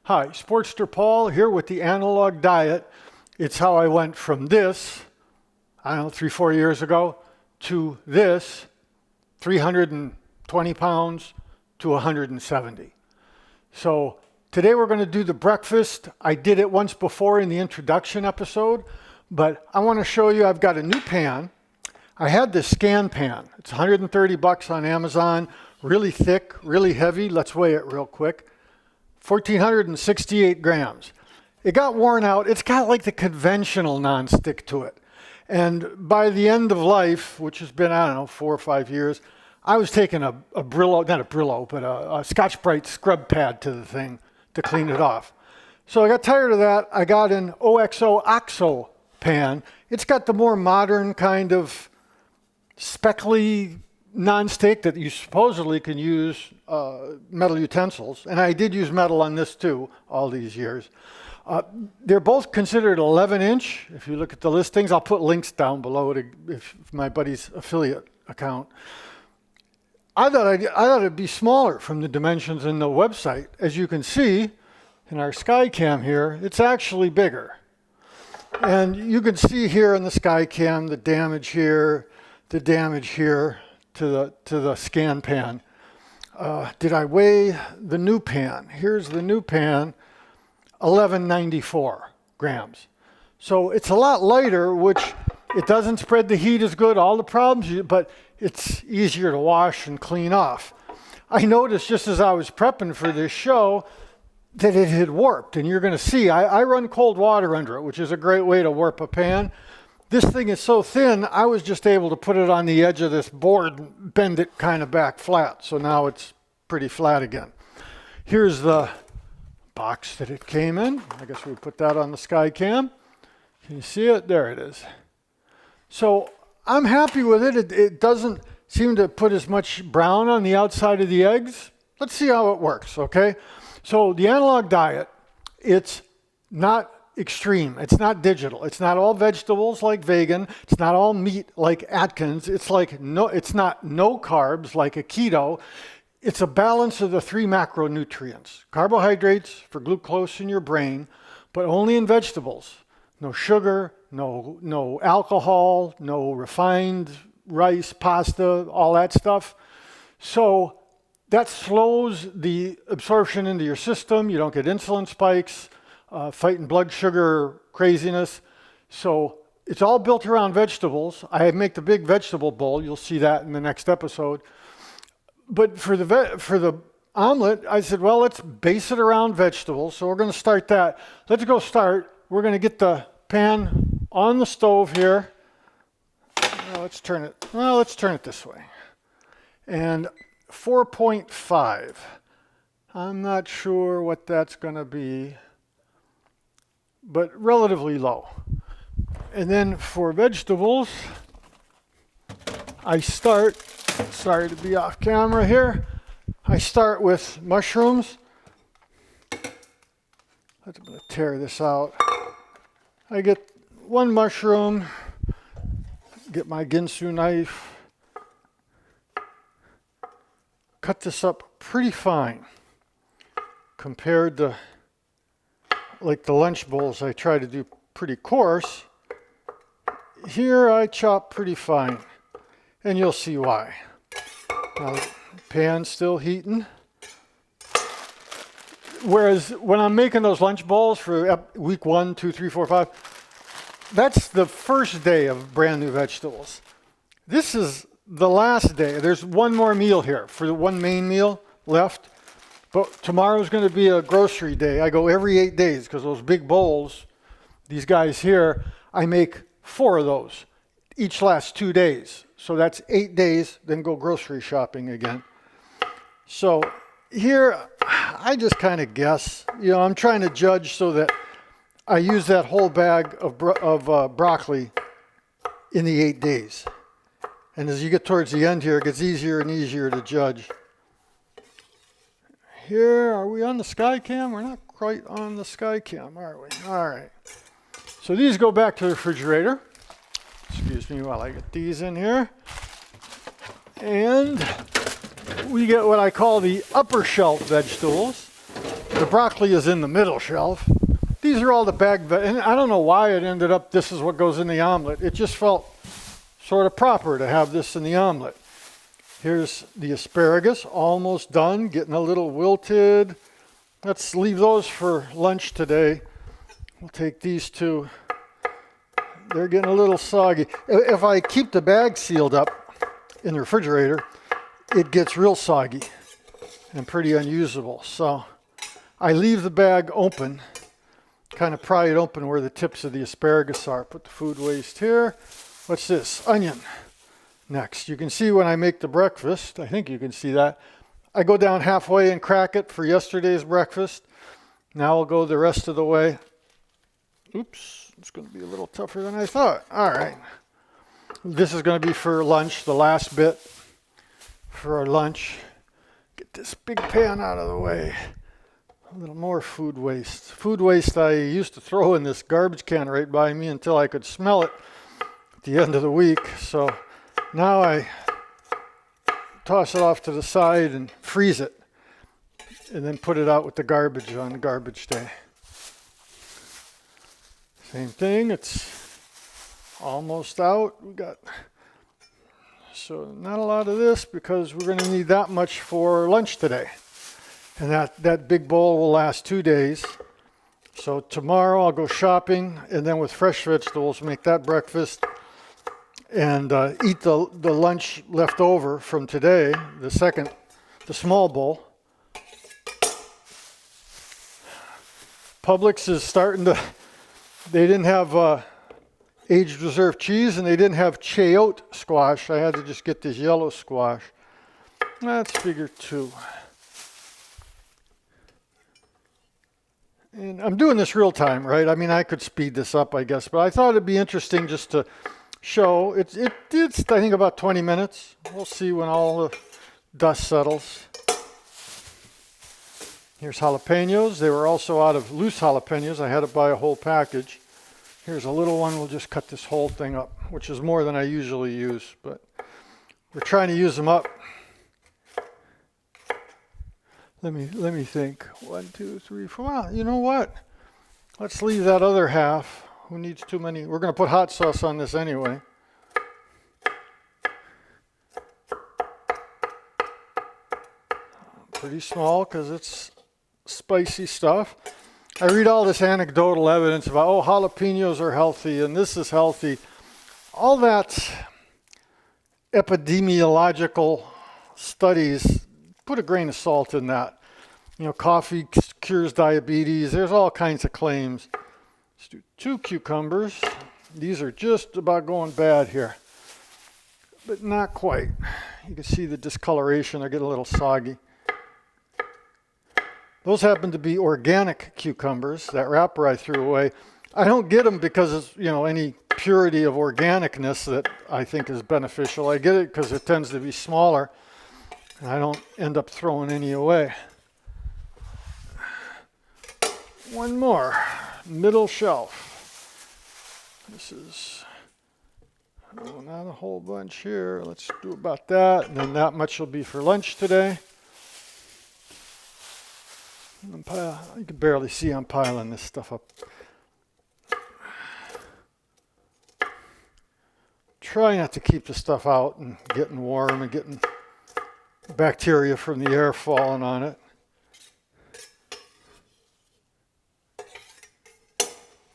Hi, Sportster Paul here with the analog diet. It's how I went from this, I don't know, 3-4 years ago, to this, 320 pounds to 170. So today we're going to do the breakfast. I did it once before in the introduction episode, but I want to show you I've got a new pan. I had this SCANPAN. It's $130 on Amazon, really thick, really heavy. Let's weigh it real quick. 1,468 grams. It got worn out. It's got like the conventional nonstick to it. And by the end of life, which has been, I don't know, 4 or 5 years, I was taking a Brillo, not a Brillo, but a Scotch-Brite scrub pad to the thing to clean it off. So I got tired of that. I got an OXO pan. It's got the more modern kind of speckly nonstick that you supposedly can use metal utensils. And I did use metal on this too all these years. They're both considered 11-inch. If you look at the listings, I'll put links down below if my buddy's affiliate account. I thought it'd be smaller from the dimensions in the website. As you can see in our SkyCam here, it's actually bigger. And you can see here in the SkyCam the damage here, the damage here to the SCANPAN. Did I weigh the new pan? Here's the new pan, 1194 grams. So it's a lot lighter, which it doesn't spread the heat as good, all the problems, but it's easier to wash and clean off. I noticed just as I was prepping for this show that it had warped, and you're going to see, I run cold water under it, which is a great way to warp a pan. This thing is so thin, I was just able to put it on the edge of this board and bend it kind of back flat. So now it's pretty flat again. Here's the box that it came in. I guess we put that on the SkyCam. Can you see it? There it is. So I'm happy with it. It doesn't seem to put as much brown on the outside of the eggs. Let's see how it works, okay? So the analog diet, it's not extreme. It's not digital. It's not all vegetables like vegan. It's not all meat like Atkins. It's not no carbs like a keto. It's a balance of the 3 macronutrients. Carbohydrates for glucose in your brain, but only in vegetables. No sugar, no alcohol, no refined rice, pasta, all that stuff. So that slows the absorption into your system. You don't get insulin spikes, fighting blood sugar craziness. So it's all built around vegetables. I make the big vegetable bowl. You'll see that in the next episode. But for the omelet, I said, well, let's base it around vegetables. So we're going to start that. Let's go start. We're going to get the pan on the stove here. Let's turn it this way. And 4.5. I'm not sure what that's going to be, but relatively low. And then for vegetables, I start, sorry to be off camera here, I start with mushrooms. I'm going to tear this out. I get 1 mushroom, get my Ginsu knife, cut this up pretty fine compared to like the lunch bowls I try to do pretty coarse. Here I chop pretty fine, and you'll see why. Now, pan's still heating. Whereas when I'm making those lunch bowls for week 1, 2, 3, 4, 5, that's the first day of brand new vegetables. This is the last day. There's 1 more meal here for the 1 main meal left. But tomorrow's going to be a grocery day. I go every 8 days because those big bowls, these guys here, I make 4 of those. Each lasts 2 days. So that's 8 days, then go grocery shopping again. So here, I just kind of guess. I'm trying to judge so that I use that whole bag of broccoli in the 8 days. And as you get towards the end here, it gets easier and easier to judge. Here, are we on the SkyCam? We're not quite on the SkyCam, are we? All right. So these go back to the refrigerator. Excuse me while I get these in here. And we get what I call the upper shelf vegetables. The broccoli is in the middle shelf. These are all the bag, and I don't know why it ended up, this is what goes in the omelet. It just felt sort of proper to have this in the omelet. Here's the asparagus, almost done, getting a little wilted. Let's leave those for lunch today. We'll take these two. They're getting a little soggy. If I keep the bag sealed up in the refrigerator, it gets real soggy and pretty unusable. So I leave the bag open, kind of pry it open where the tips of the asparagus are. Put the food waste here. What's this? Onion. Next, you can see when I make the breakfast, I think you can see that, I go down halfway and crack it for yesterday's breakfast. Now I'll go the rest of the way. Oops, it's going to be a little tougher than I thought. All right. This is going to be for lunch, the last bit for our lunch. Get this big pan out of the way. A little more food waste. Food waste I used to throw in this garbage can right by me until I could smell it at the end of the week. So now I toss it off to the side and freeze it, and then put it out with the garbage on garbage day. Same thing, it's almost out. We got, so not a lot of this because we're going to need that much for lunch today. And that big bowl will last 2 days. So tomorrow I'll go shopping, and then with fresh vegetables, make that breakfast. And eat the lunch left over from today, the small bowl. Publix is starting to, they didn't have aged reserve cheese, and they didn't have chayote squash. I had to just get this yellow squash. That's figure 2. And I'm doing this real time, right? I mean, I could speed this up, I guess, but I thought it'd be interesting just to show. It's I think about 20 minutes. We'll see when all the dust settles. Here's jalapenos. They were also out of loose jalapenos. I had to buy a whole package. Here's a little one. We'll just cut this whole thing up, which is more than I usually use, but we're trying to use them up. Let me think. 1, 2, 3, 4. Well, you know what? Let's leave that other half. Who needs too many? We're going to put hot sauce on this anyway. Pretty small because it's spicy stuff. I read all this anecdotal evidence about, oh, jalapenos are healthy and this is healthy. All that epidemiological studies, put a grain of salt in that. You know, coffee cures diabetes. There's all kinds of claims. Let's do 2 cucumbers. These are just about going bad here, but not quite. You can see the discoloration. They're getting a little soggy. Those happen to be organic cucumbers. That wrapper I threw away. I don't get them because it's, you know, any purity of organicness that I think is beneficial. I get it because it tends to be smaller, and I don't end up throwing any away. One more. Middle shelf. This is, oh, not a whole bunch here. Let's do about that, and then that much will be for lunch today. You can barely see I'm piling this stuff up. Try not to keep the stuff out and getting warm and getting bacteria from the air falling on it.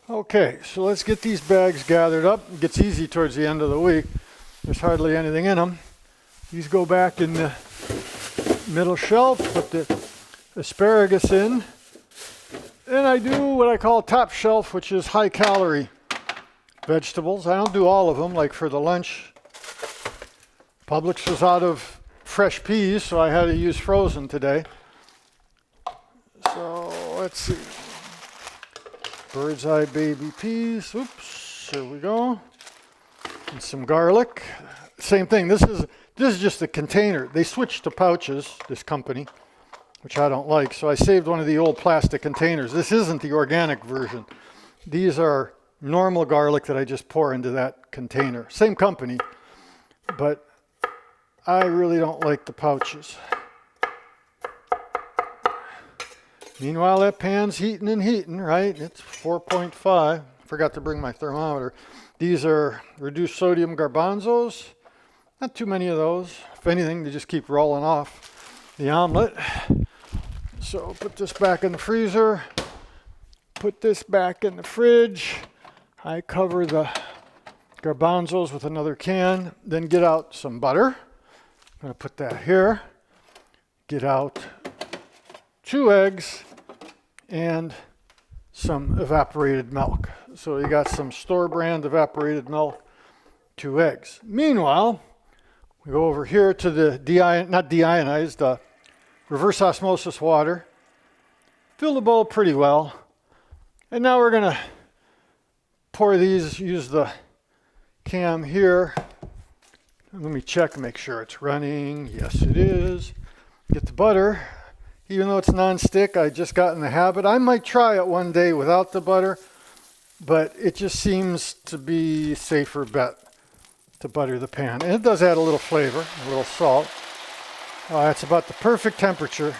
Okay, so let's get these bags gathered up. It gets easy towards the end of the week. There's hardly anything in them. These go back in the middle shelf, put the asparagus in. Then I do what I call top shelf, which is high calorie vegetables. I don't do all of them, like for the lunch. Publix was out of fresh peas, so I had to use frozen today. So let's see. Bird's eye baby peas. Oops, here we go. And some garlic. Same thing. This is just a container. They switched to pouches, this company, which I don't like. So I saved one of the old plastic containers. This isn't the organic version. These are normal garlic that I just pour into that container. Same company, but I really don't like the pouches. Meanwhile, that pan's heating and heating, right? It's 4.5. Forgot to bring my thermometer. These are reduced sodium garbanzos. Not too many of those. If anything, they just keep rolling off the omelet. So put this back in the freezer. Put this back in the fridge. I cover the garbanzos with another can. Then get out some butter. I'm going to put that here. Get out 2 eggs and some evaporated milk. So you got some store brand evaporated milk, 2 eggs. Meanwhile, we go over here to the not deionized, reverse osmosis water. Fill the bowl pretty well. And now we're going to pour these, use the cam here. Let me check and make sure it's running. Yes, it is. Get the butter. Even though it's non-stick, I just got in the habit. I might try it one day without the butter, but it just seems to be a safer bet to butter the pan. And it does add a little flavor, a little salt. It's about the perfect temperature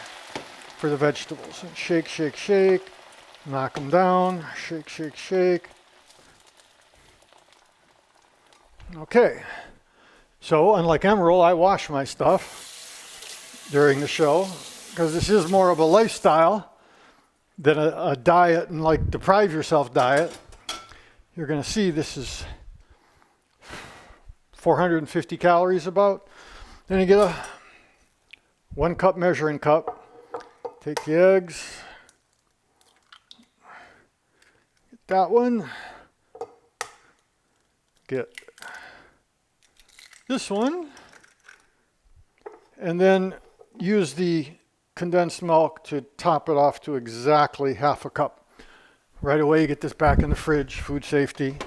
for the vegetables. And shake, shake, shake. Knock them down. Shake, shake, shake. Okay. So, unlike Emerald, I wash my stuff during the show, because this is more of a lifestyle than a diet and like deprive yourself diet. You're going to see this is 450 calories about. Then you get a 1 cup measuring cup. Take the eggs. Get that one. Get this one. And then use the condensed milk to top it off to exactly 1/2 cup. Right away, you get this back in the fridge, food safety.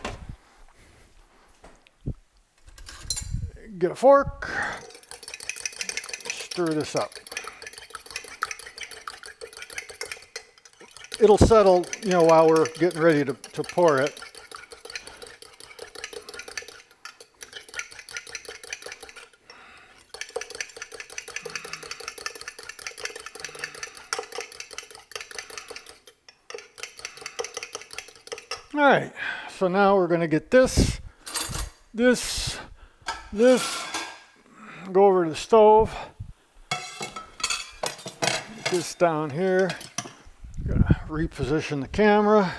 Get a fork, stir this up. It'll settle, while we're getting ready to pour it. All right, so now we're going to get this, go over to the stove, get this down here, going to reposition the camera.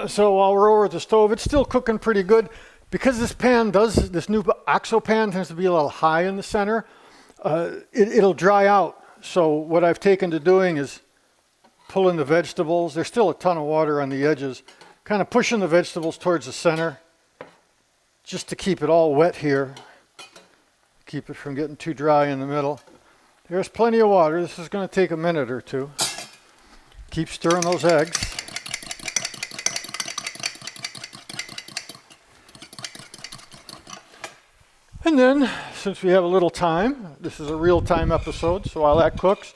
So while we're over at the stove, it's still cooking pretty good. Because this new OXO pan tends to be a little high in the center, it'll dry out. So what I've taken to doing is pulling the vegetables. There's still a ton of water on the edges. Kind of pushing the vegetables towards the center just to keep it all wet here. Keep it from getting too dry in the middle. There's plenty of water. This is going to take a minute or two. Keep stirring those eggs. And then, since we have a little time, this is a real-time episode, so while that cooks,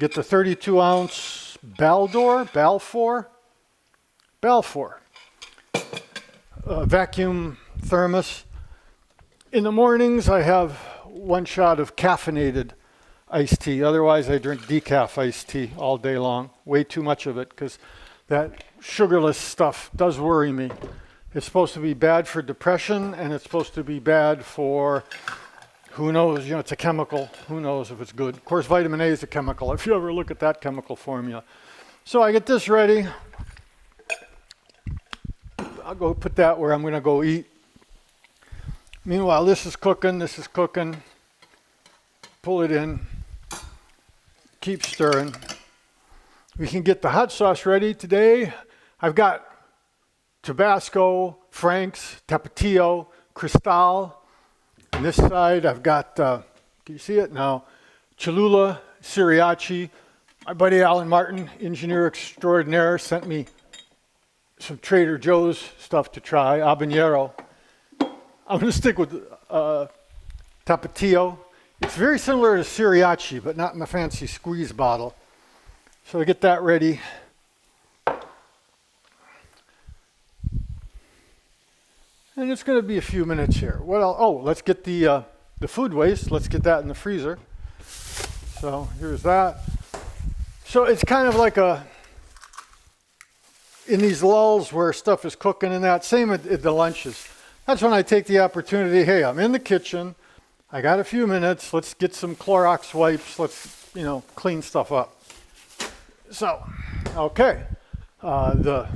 get the 32-ounce Balfour vacuum thermos. In the mornings, I have 1 shot of caffeinated iced tea. Otherwise, I drink decaf iced tea all day long. Way too much of it, because that sugarless stuff does worry me. It's supposed to be bad for depression, and it's supposed to be bad for, who knows, it's a chemical. Who knows if it's good. Of course, vitamin A is a chemical, if you ever look at that chemical formula. So I get this ready. I'll go put that where I'm going to go eat. Meanwhile, this is cooking. Pull it in. Keep stirring. We can get the hot sauce ready today. I've got Tabasco, Frank's, Tapatio, Cristal. On this side, I've got, can you see it now? Cholula, Sriracha. My buddy Alan Martin, engineer extraordinaire, sent me some Trader Joe's stuff to try, habanero. I'm going to stick with Tapatio. It's very similar to Sriracha, but not in the fancy squeeze bottle. So I get that ready. And it's going to be a few minutes here. What else? Oh, let's get the food waste. Let's get that in the freezer. So here's that. So it's kind of like in these lulls where stuff is cooking and that, same at the lunches. That's when I take the opportunity, hey, I'm in the kitchen, I got a few minutes, let's get some Clorox wipes, let's, clean stuff up. So, okay, the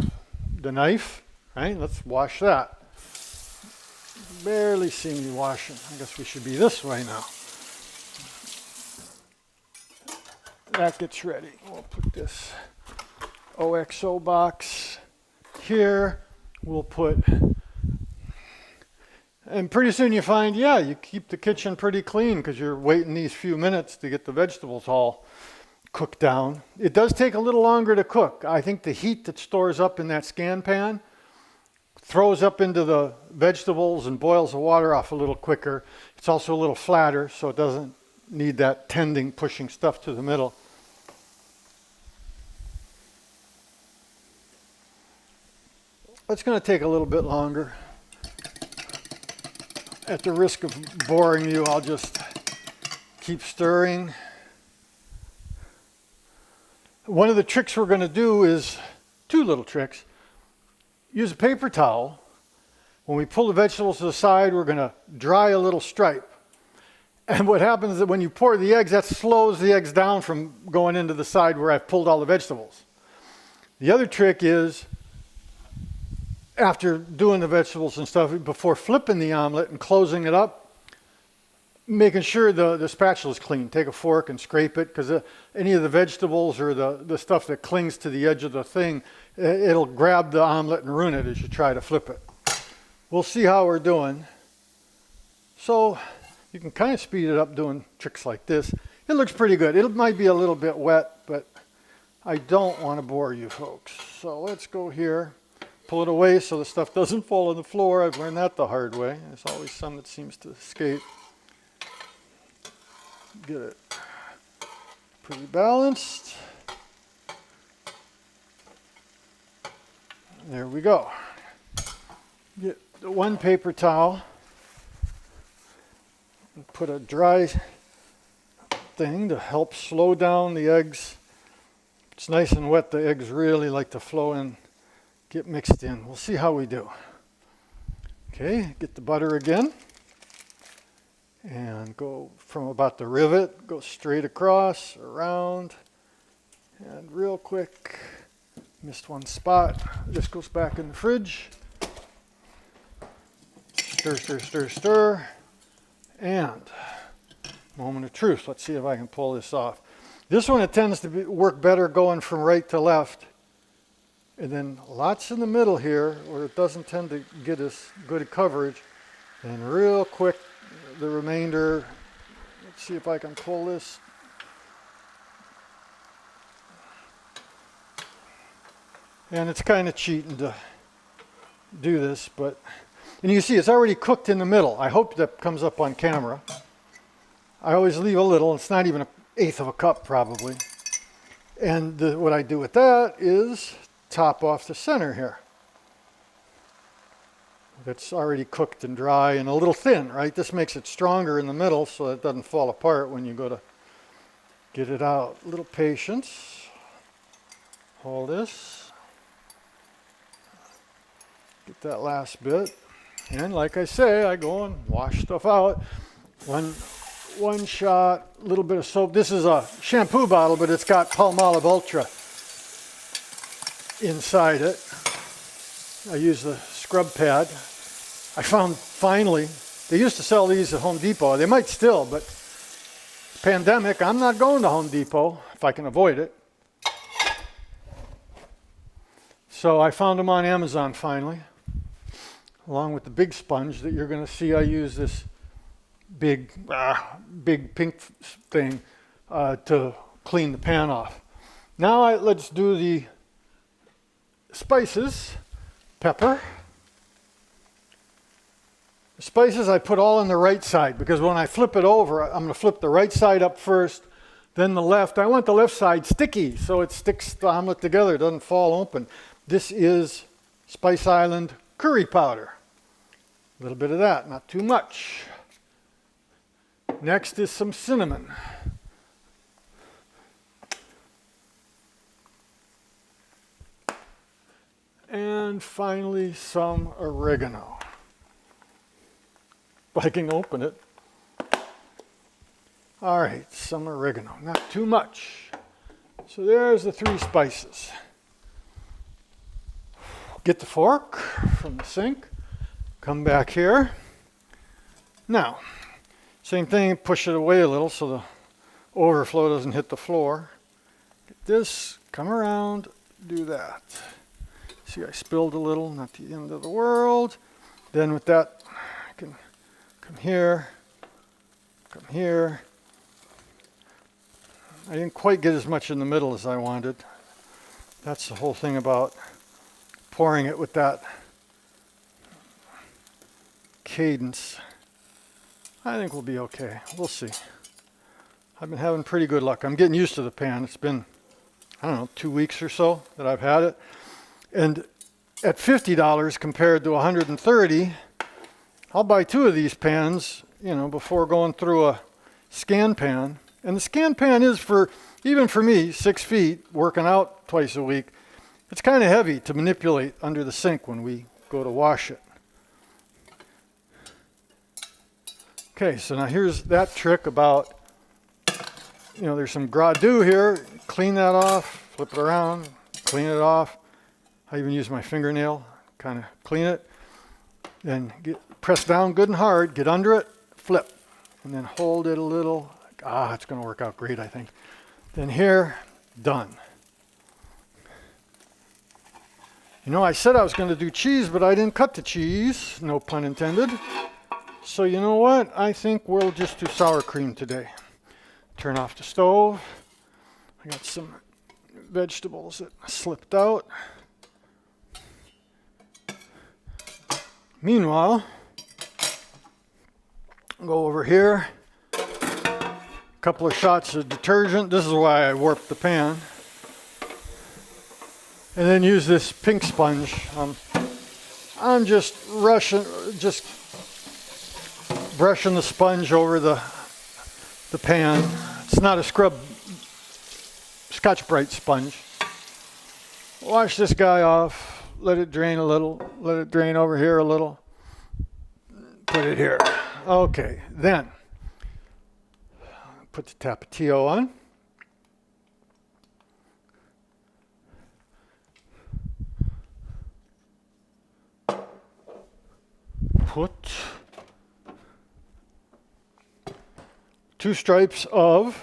knife, right, let's wash that. Barely see me washing. I guess we should be this way now. That gets ready. We'll put this OXO box here. We'll put, and pretty soon you find, yeah, you keep the kitchen pretty clean because you're waiting these few minutes to get the vegetables all cooked down. It does take a little longer to cook. I think the heat that stores up in that SCANPAN throws up into the vegetables and boils the water off a little quicker. It's also a little flatter, so it doesn't need that tending, pushing stuff to the middle. It's going to take a little bit longer. At the risk of boring you, I'll just keep stirring. One of the tricks we're going to do is, two little tricks. Use a paper towel. When we pull the vegetables to the side, we're going to dry a little stripe. And what happens is that when you pour the eggs, that slows the eggs down from going into the side where I've pulled all the vegetables. The other trick is, after doing the vegetables and stuff, before flipping the omelet and closing it up, making sure the spatula is clean. Take a fork and scrape it, because any of the vegetables or the stuff that clings to the edge of the thing, it'll grab the omelet and ruin it as you try to flip it. We'll see how we're doing. So you can kind of speed it up doing tricks like this. It looks pretty good. It might be a little bit wet, but I don't want to bore you folks. So let's go here. Pull it away so the stuff doesn't fall on the floor. I've learned that the hard way. There's always some that seems to escape. Get it pretty balanced. There we go. Get the one paper towel and put a dry thing to help slow down the eggs. It's nice and wet. The eggs really like to flow in. Get mixed in. We'll see how we do. Okay, get the butter again. And go from about the rivet, go straight across, around, and real quick, missed one spot. This goes back in the fridge. Stir, stir, stir, stir. And moment of truth. Let's see if I can pull this off. This one, it tends to work better going from right to left. And then lots in the middle here where it doesn't tend to get as good coverage. And real quick, the remainder. Let's see if I can pull this. And it's kind of cheating to do this, but, and you see it's already cooked in the middle. I hope that comes up on camera. I always leave a little. It's not even 1/8 of a cup probably. And what I do with that is top off the center here. That's already cooked and dry and a little thin, right? This makes it stronger in the middle so it doesn't fall apart when you go to get it out. A little patience. Hold this. Get that last bit. And like I say, I go and wash stuff out. One shot, a little bit of soap. This is a shampoo bottle, but it's got Palmolive Ultra inside it. I use the scrub pad. I found finally, they used to sell these at Home Depot. They might still, but pandemic, I'm not going to Home Depot if I can avoid it. So I found them on Amazon finally, along with the big sponge that you're going to see. I use this big pink thing to clean the pan off. Now let's do the spices. Pepper. The spices I put all on the right side because when I flip it over, I'm going to flip the right side up first, then the left. I want the left side sticky so it sticks the omelet together, it doesn't fall open. This is Spice Island curry powder. A little bit of that, not too much. Next is some cinnamon. And finally, some oregano. If I can open it. All right, some oregano, not too much. So there's the 3 spices. Get the fork from the sink, come back here. Now, same thing, push it away a little so the overflow doesn't hit the floor. Get this, come around, do that. See, I spilled a little, not the end of the world. Then with that, I can come here. I didn't quite get as much in the middle as I wanted. That's the whole thing about pouring it with that cadence. I think we'll be okay. We'll see. I've been having pretty good luck. I'm getting used to the pan. It's been, I don't know, 2 weeks or so that I've had it. And at $50 compared to $130, I'll buy 2 of these pans, before going through a SCANPAN. And the SCANPAN is even for me, 6 feet, working out twice a week. It's kind of heavy to manipulate under the sink when we go to wash it. Okay, so now here's that trick about, there's some gras doux here. Clean that off, flip it around, clean it off. I even use my fingernail, kind of clean it. Then press down good and hard, get under it, flip, and then hold it a little. It's going to work out great, I think. Then here, done. I said I was going to do cheese, but I didn't cut the cheese, no pun intended. So you know what? I think we'll just do sour cream today. Turn off the stove. I got some vegetables that slipped out. Meanwhile, go over here. Couple of shots of detergent. This is why I warped the pan. And then use this pink sponge. I'm just brushing the sponge over the pan. It's not a Scotch-Brite sponge. Wash this guy off. Let it drain a little. Let it drain over here a little. Put it here. Okay, then put the Tapatio on. Put 2 stripes of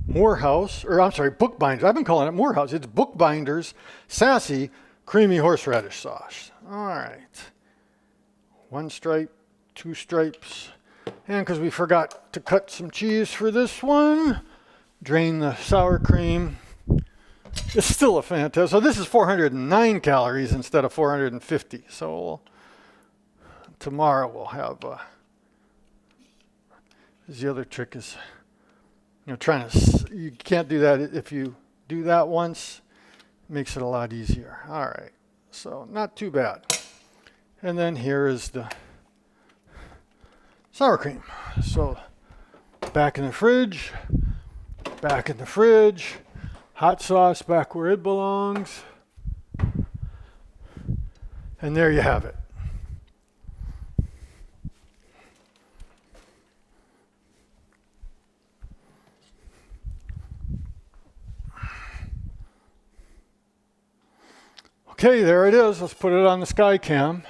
Bookbinders. I've been calling it Morehouse. It's Bookbinders Sassy Creamy Horseradish Sauce. All right. 1 stripe, 2 stripes. And because we forgot to cut some cheese for this one, drain the sour cream. It's still a fantastic. So this is 409 calories instead of 450. So tomorrow we'll have, the other trick is, you can't do that. If you do that once, it makes it a lot easier. All right, so not too bad. And then here is the sour cream. So back in the fridge, hot sauce back where it belongs. And there you have it. Okay, there it is. Let's put it on the SkyCam.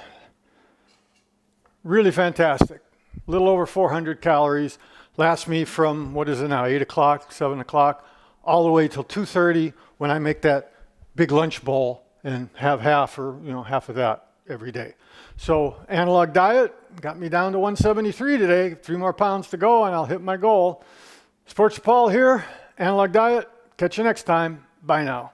Really fantastic. A little over 400 calories. Lasts me from, 8 o'clock, 7 o'clock, all the way till 2:30 when I make that big lunch bowl and have half of that every day. So analog diet got me down to 173 today. 3 more pounds to go and I'll hit my goal. Sports Paul here, analog diet. Catch you next time. Bye now.